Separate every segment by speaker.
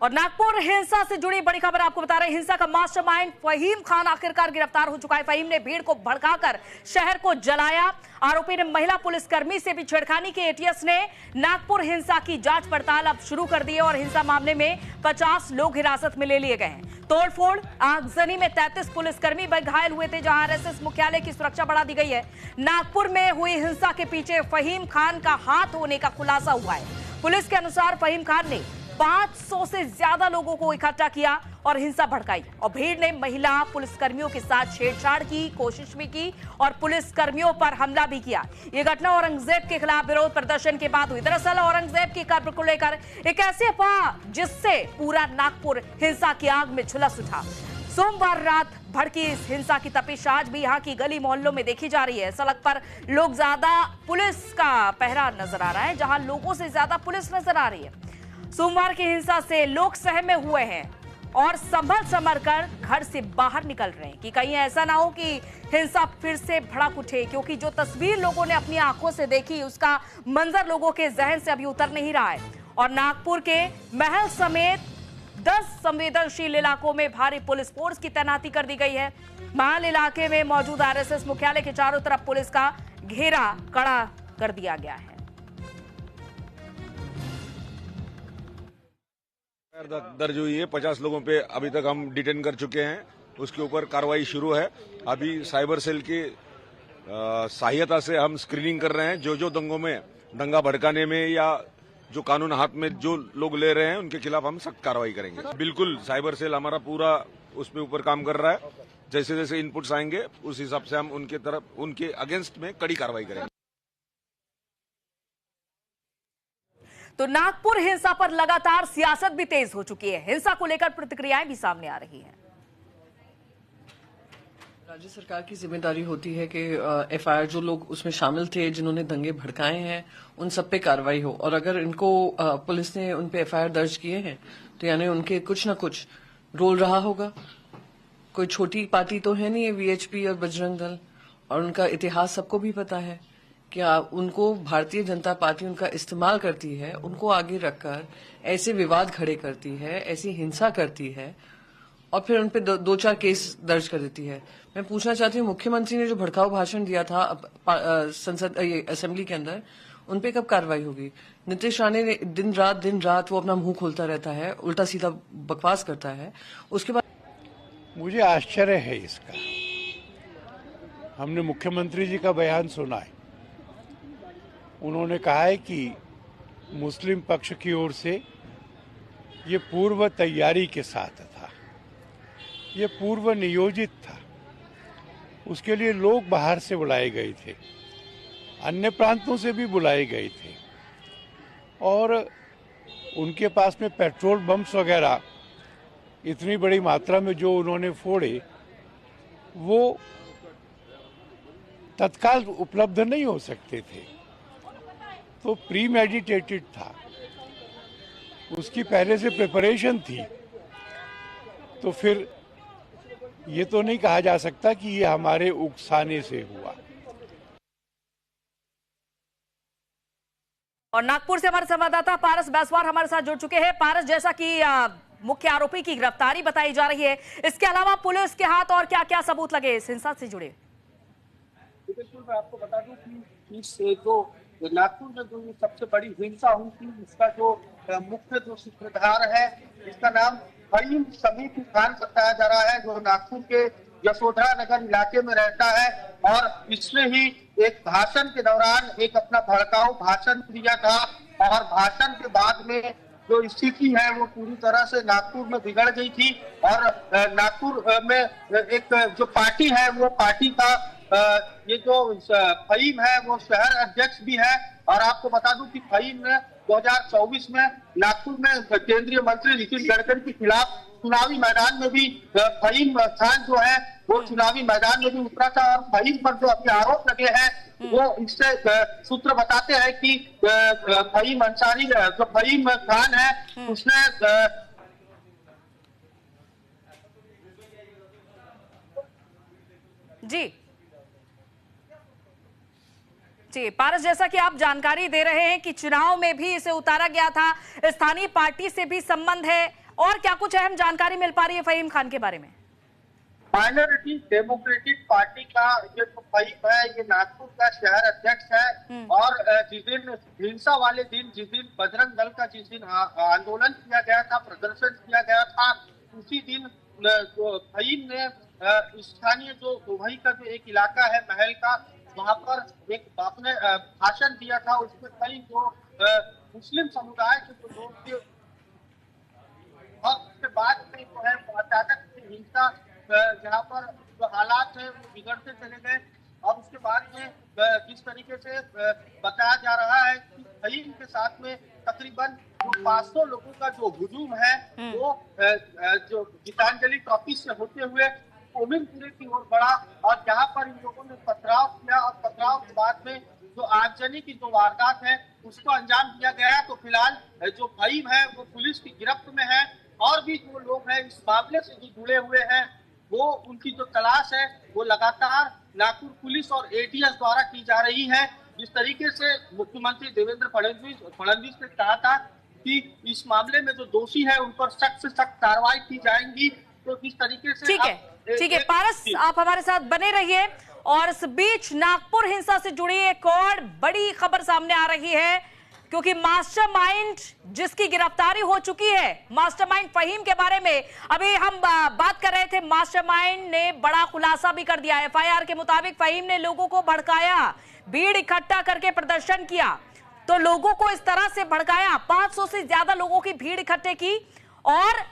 Speaker 1: और नागपुर हिंसा से जुड़ी बड़ी खबर आपको बता रहे हैं। हिंसा का मास्टरमाइंड फहीम खान आखिरकार गिरफ्तार हो चुका है। फहीम ने भीड़ को भड़काकर शहर को जलाया। आरोपी ने महिला पुलिसकर्मी से भी छेड़खानी की। एटीएस ने नागपुर हिंसा की जांच पड़ताल अब शुरू कर दी है और हिंसा मामले में 50 लोग हिरासत में ले लिए गए हैं। तोड़फोड़ आगजनी में 33 पुलिसकर्मी घायल हुए थे, जहां आरएसएस मुख्यालय की सुरक्षा बढ़ा दी गई है। नागपुर में हुई हिंसा के पीछे फहीम खान का हाथ होने का खुलासा हुआ है। पुलिस के अनुसार फहीम खान ने 500 से ज्यादा लोगों को इकट्ठा किया और हिंसा भड़काई और भीड़ ने महिला पुलिसकर्मियों के साथ छेड़छाड़ की कोशिश भी की और पुलिसकर्मियों पर हमला भी किया। यह घटना औरंगजेब के खिलाफ विरोध प्रदर्शन के बाद हुई। दरअसल औरंगजेब की कब्र को लेकर एक ऐसी अफवाह जिससे पूरा नागपुर हिंसा की आग में झुलस उठा। सोमवार रात भड़की इस हिंसा की तपिश आज भी यहां की गली मोहल्लों में देखी जा रही है। सड़क पर लोग ज्यादा पुलिस का पहरा नजर आ रहा है, जहां लोगों से ज्यादा पुलिस नजर आ रही है। सोमवार की हिंसा से लोग सहमे हुए हैं और संभल कर घर से बाहर निकल रहे हैं कि कहीं ऐसा ना हो कि हिंसा फिर से भड़क उठे, क्योंकि जो तस्वीर लोगों ने अपनी आंखों से देखी उसका मंजर लोगों के जहन से अभी उतर नहीं रहा है। और नागपुर के महल समेत 10 संवेदनशील इलाकों में भारी पुलिस फोर्स की तैनाती कर दी गई है। महल इलाके में मौजूद आरएसएस मुख्यालय के चारों तरफ पुलिस का घेरा कड़ा कर दिया गया है।
Speaker 2: दर्ज हुई है, 50 लोगों पे अभी तक हम डिटेन कर चुके हैं। उसके ऊपर कार्रवाई शुरू है। अभी साइबर सेल की सहायता से हम स्क्रीनिंग कर रहे हैं। जो दंगों में दंगा भड़काने में या जो कानून हाथ में जो लोग ले रहे हैं उनके खिलाफ हम सख्त कार्रवाई करेंगे। बिल्कुल साइबर सेल हमारा पूरा उसमें ऊपर काम कर रहा है। जैसे जैसे इनपुट्स आएंगे उस हिसाब से हम उनके अगेंस्ट में कड़ी कार्रवाई करेंगे।
Speaker 1: तो नागपुर हिंसा पर लगातार सियासत भी तेज हो चुकी है। हिंसा को लेकर प्रतिक्रियाएं भी सामने आ रही हैं।
Speaker 3: राज्य सरकार की जिम्मेदारी होती है कि एफआईआर जो लोग उसमें शामिल थे, जिन्होंने दंगे भड़काए हैं, उन सब पे कार्रवाई हो। और अगर इनको पुलिस ने उन पे एफआईआर दर्ज किए हैं तो यानी उनके कुछ न कुछ रोल रहा होगा। कोई छोटी पार्टी तो है नहीं है वीएचपी और बजरंग दल, और उनका इतिहास सबको भी पता है। क्या उनको भारतीय जनता पार्टी उनका इस्तेमाल करती है, उनको आगे रखकर ऐसे विवाद खड़े करती है, ऐसी हिंसा करती है और फिर उनपे दो चार केस दर्ज कर देती है। मैं पूछना चाहती हूँ, मुख्यमंत्री ने जो भड़काऊ भाषण दिया था संसद असेंबली के अंदर, उनपे कब कार्रवाई होगी? नीतीश राणे ने दिन रात वो अपना मुंह खोलता रहता है, उल्टा सीधा बकवास करता है। उसके बाद
Speaker 4: मुझे आश्चर्य है इसका। हमने मुख्यमंत्री जी का बयान सुना है। उन्होंने कहा है कि मुस्लिम पक्ष की ओर से ये पूर्व तैयारी के साथ था, ये पूर्व नियोजित था। उसके लिए लोग बाहर से बुलाए गए थे, अन्य प्रांतों से भी बुलाए गए थे और उनके पास में पेट्रोल बम्स वगैरह इतनी बड़ी मात्रा में जो उन्होंने फोड़े वो तत्काल उपलब्ध नहीं हो सकते थे। तो प्री मेडिटेटेड था, उसकी पहले से प्रिपरेशन थी। तो फिर ये तो नहीं कहा जा सकता कि ये हमारे उकसाने से हुआ।
Speaker 1: और नागपुर से हमारे संवाददाता पारस बैसवार हमारे साथ जुड़ चुके हैं। पारस, जैसा कि मुख्य आरोपी की गिरफ्तारी बताई जा रही है, इसके अलावा पुलिस के हाथ और क्या क्या सबूत लगे इस हिंसा से जुड़े?
Speaker 5: बिल्कुल, मैं आपको बता दूं कि जो नागपुर में जो सबसे बड़ी हिंसा हुई थी, इसका जो मुख्य जो सूत्रधार है, इसका नाम फहीम खान बताया जा रहा है, जो नागपुर के यशोधरा नगर इलाके में रहता है। और इसने ही एक भाषण के दौरान एक अपना भड़काऊ भाषण दिया था और भाषण के बाद में जो स्थिति है वो पूरी तरह से नागपुर में बिगड़ गई थी। और नागपुर में एक जो पार्टी है वो पार्टी का ये जो फहीम है वो शहर अध्यक्ष भी है। और आपको बता दूं कि फहीम ने 2024 में नागपुर में केंद्रीय मंत्री नितिन गडकरी के खिलाफ चुनावी मैदान में भी फहीम खान जो है वो चुनावी मैदान में भी उतरा था। और फहीम पर जो अभी आरोप लगे हैं वो इससे सूत्र बताते हैं कि फहीम अंसारी जो फहीम खान है उसने
Speaker 1: जी पारस, जैसा कि आप जानकारी दे रहे हैं कि चुनाव में भी इसे उतारा गया था, स्थानीय पार्टी से भी संबंध है और क्या कुछ अहम जानकारी मिल पा रही है फहीम खान के बारे में?
Speaker 5: माइनॉरिटी डेमोक्रेटिक पार्टी का ये जो फहीम है, ये नागपुर का शहर अध्यक्ष है। और जिस दिन हिंसा वाले दिन, जिस दिन बजरंग दल का जिस दिन आंदोलन किया गया था, प्रदर्शन किया गया था, उसी दिन फहीम ने स्थानीय जो दुबई का जो एक इलाका है महल का, वहां पर एक आपने भाषण दिया था। उसमें कई जो मुस्लिम समुदाय के जो लोग थे, और उसके बाद में जो है अचानक से हिंसा, जहाँ पर जो हालात है वो बिगड़ते चले गए। और उसके बाद में जिस तरीके से बताया जा रहा है कि फहीम के साथ में तकरीबन 500 लोगों का जो हुजूम है वो जो गीतांजलि टॉकीज से होते हुए कोमिनपुरे की ओर बढ़ा, और जहाँ पर इन लोगों ने पथराव किया, और पथराव के बाद में जो आगजनी की जो वारदात है उसको अंजाम दिया गया है। तो फिलहाल जो फहीम है वो पुलिस की गिरफ्त में है, और भी जो लोग हैं इस मामले से जो जुड़े हुए हैं वो उनकी जो तलाश है वो लगातार नागपुर पुलिस और एटीएस द्वारा की जा रही है। जिस तरीके से मुख्यमंत्री देवेंद्र फडणवीस ने कहा था कि इस मामले में जो दोषी है उन पर सख्त से सख्त कार्रवाई की जाएगी, तो इस तरीके से
Speaker 1: ठीक है पारस, आप हमारे साथ बने रहिए। और इस बीच नागपुर हिंसा से जुड़ी एक और बड़ी खबर सामने आ रही है, क्योंकि मास्टरमाइंड जिसकी गिरफ्तारी हो चुकी है, मास्टरमाइंड फहीम के बारे में अभी हम बात कर रहे थे। मास्टरमाइंड ने बड़ा खुलासा भी कर दिया। एफआईआर के मुताबिक फहीम ने लोगों को भड़काया, भीड़ इकट्ठा करके प्रदर्शन किया, तो लोगों को इस तरह से भड़काया, 500 से ज्यादा लोगों की भीड़ इकट्ठे की और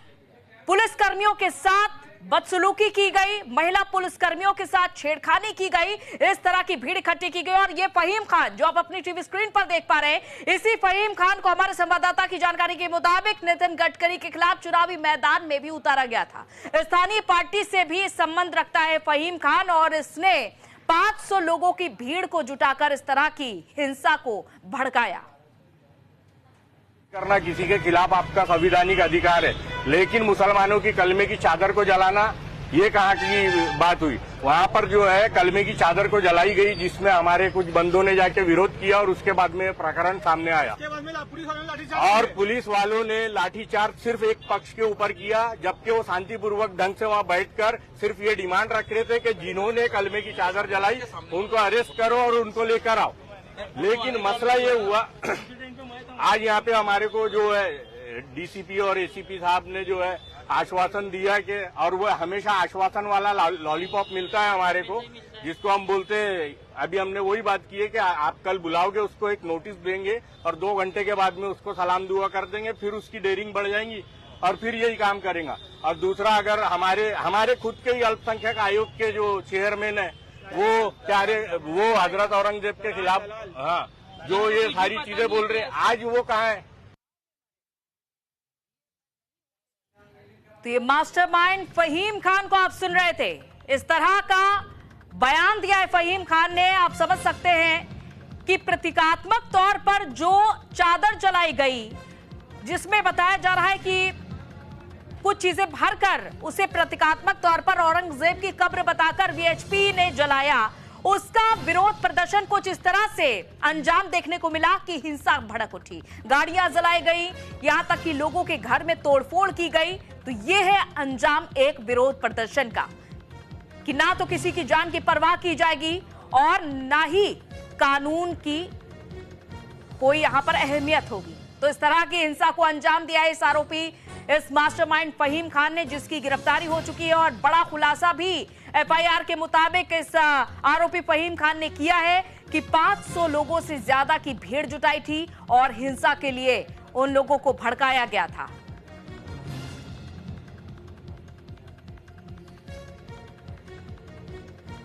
Speaker 1: पुलिस कर्मियों के साथ बदसलूकी की गई, महिला पुलिसकर्मियों के साथ छेड़खानी की गई, इस तरह की भीड़ इकट्ठी की गई। और ये फहीम खान जो आप अपनी टीवी स्क्रीन पर देख पा रहे हैं, इसी फहीम खान को हमारे संवाददाता की जानकारी के मुताबिक नितिन गडकरी के खिलाफ चुनावी मैदान में भी उतारा गया था। स्थानीय पार्टी से भी संबंध रखता है फहीम खान, और इसने 500 लोगों की भीड़ को जुटाकर इस तरह की हिंसा को भड़काया।
Speaker 6: करना किसी के खिलाफ आपका संवैधानिक अधिकार है, लेकिन मुसलमानों की कलमे की चादर को जलाना ये कहाँ की बात हुई? वहाँ पर जो है कलमे की चादर को जलाई गई, जिसमें हमारे कुछ बंदों ने जाके विरोध किया और उसके बाद में प्रकरण सामने आया और पुलिस वालों ने लाठीचार्ज सिर्फ एक पक्ष के ऊपर किया, जबकि वो शांतिपूर्वक ढंग से वहाँ बैठकर सिर्फ ये डिमांड रख रहे थे कि जिन्होंने कलमे की चादर जलाई उनको अरेस्ट करो और उनको लेकर आओ। लेकिन मसला ये हुआ, आज यहाँ पे हमारे को जो है डीसीपी और एसीपी साहब ने जो है आश्वासन दिया कि, और वो हमेशा आश्वासन वाला लॉलीपॉप मिलता है हमारे को, जिसको हम बोलते हैं, अभी हमने वही बात की है कि आप कल बुलाओगे, उसको एक नोटिस देंगे और 2 घंटे के बाद में उसको सलाम दुआ कर देंगे, फिर उसकी डेयरिंग बढ़ जाएंगी और फिर यही काम करेगा। और दूसरा, अगर हमारे खुद के ही अल्पसंख्यक आयोग के जो चेयरमैन है वो हजरत औरंगजेब के खिलाफ जो ये सारी चीजें बोल रहे हैं, आज वो कहाँ है?
Speaker 1: तो ये मास्टरमाइंड फहीम खान को आप सुन रहे थे, इस तरह का बयान दिया है फहीम खान ने। आप समझ सकते हैं कि प्रतीकात्मक तौर पर जो चादर जलाई गई, जिसमें बताया जा रहा है कि कुछ चीजें भरकर उसे प्रतीकात्मक तौर पर औरंगजेब की कब्र बताकर वीएचपी ने जलाया, उसका विरोध प्रदर्शन कुछ इस तरह से अंजाम देखने को मिला कि हिंसा भड़क उठी, गाड़ियां जलाई गई, यहां तक कि लोगों के घर में तोड़फोड़ की गई। तो यह है अंजाम एक विरोध प्रदर्शन का, कि ना तो किसी की जान की परवाह की जाएगी और ना ही कानून की कोई यहां पर अहमियत होगी। तो इस तरह की हिंसा को अंजाम दिया है इस आरोपी, इस मास्टरमाइंड फहीम खान ने, जिसकी गिरफ्तारी हो चुकी है और बड़ा खुलासा भी एफआईआर के मुताबिक इस आरोपी फहीम खान ने किया है कि 500 लोगों से ज्यादा की भीड़ जुटाई थी और हिंसा के लिए उन लोगों को भड़काया गया था।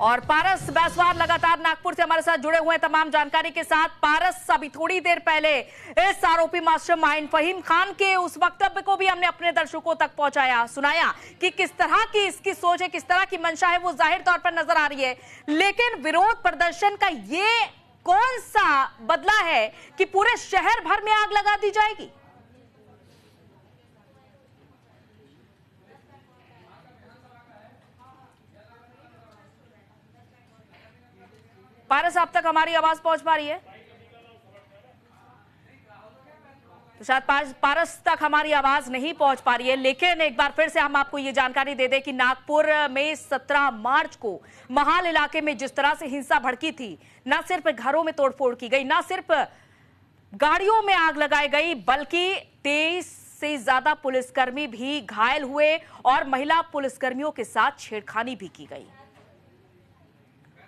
Speaker 1: और पारस बैसवार लगातार नागपुर से हमारे साथ जुड़े हुए हैं तमाम जानकारी के साथ। पारस, अभी थोड़ी देर पहले इस आरोपी मास्टरमाइंड फहीम खान के उस वक्तव्य को भी हमने अपने दर्शकों तक पहुंचाया, सुनाया कि किस तरह की इसकी सोच है, किस तरह की मंशा है, वो जाहिर तौर पर नजर आ रही है। लेकिन विरोध प्रदर्शन का ये कौन सा बदला है कि पूरे शहर भर में आग लगा दी जाएगी? पारस, आप तक हमारी आवाज पहुंच पा रही है? शायद पारस तक हमारी आवाज नहीं पहुंच पा रही है, लेकिन एक बार फिर से हम आपको ये जानकारी दे दें कि नागपुर में 17 मार्च को महाल इलाके में जिस तरह से हिंसा भड़की थी, न सिर्फ घरों में तोड़फोड़ की गई, न सिर्फ गाड़ियों में आग लगाई गई, बल्कि 23 से ज्यादा पुलिसकर्मी भी घायल हुए और महिला पुलिसकर्मियों के साथ छेड़खानी भी की गई।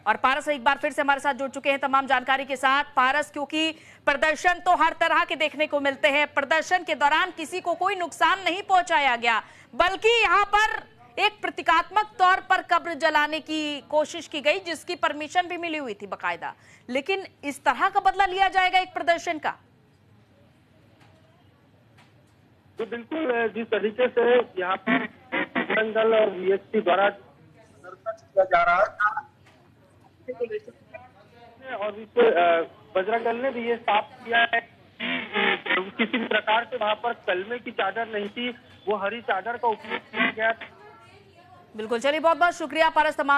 Speaker 1: और पारस एक बार फिर से हमारे साथ जुड़ चुके हैं तमाम जानकारी के साथ। पारस, क्योंकि प्रदर्शन तो हर तरह के देखने को मिलते हैं, प्रदर्शन के दौरान किसी को कोई नुकसान नहीं पहुंचाया गया, बल्कि यहां पर एक प्रतीकात्मक तौर पर कब्र जलाने की कोशिश की गई, जिसकी परमिशन भी मिली हुई थी बकायदा। लेकिन इस तरह का बदला लिया जाएगा एक प्रदर्शन का?
Speaker 5: तो बिल्कुल जिस तरीके से यहाँ पर बजरंग दल और वीएसपी द्वारा प्रदर्शन किया जा रहा था और इस बजरंग दल ने भी ये साफ किया है कि किसी भी प्रकार से वहाँ पर कलमे की चादर नहीं थी, वो हरी चादर का उपयोग किया गया।
Speaker 1: बिल्कुल, चलिए बहुत बहुत शुक्रिया पारस तमाम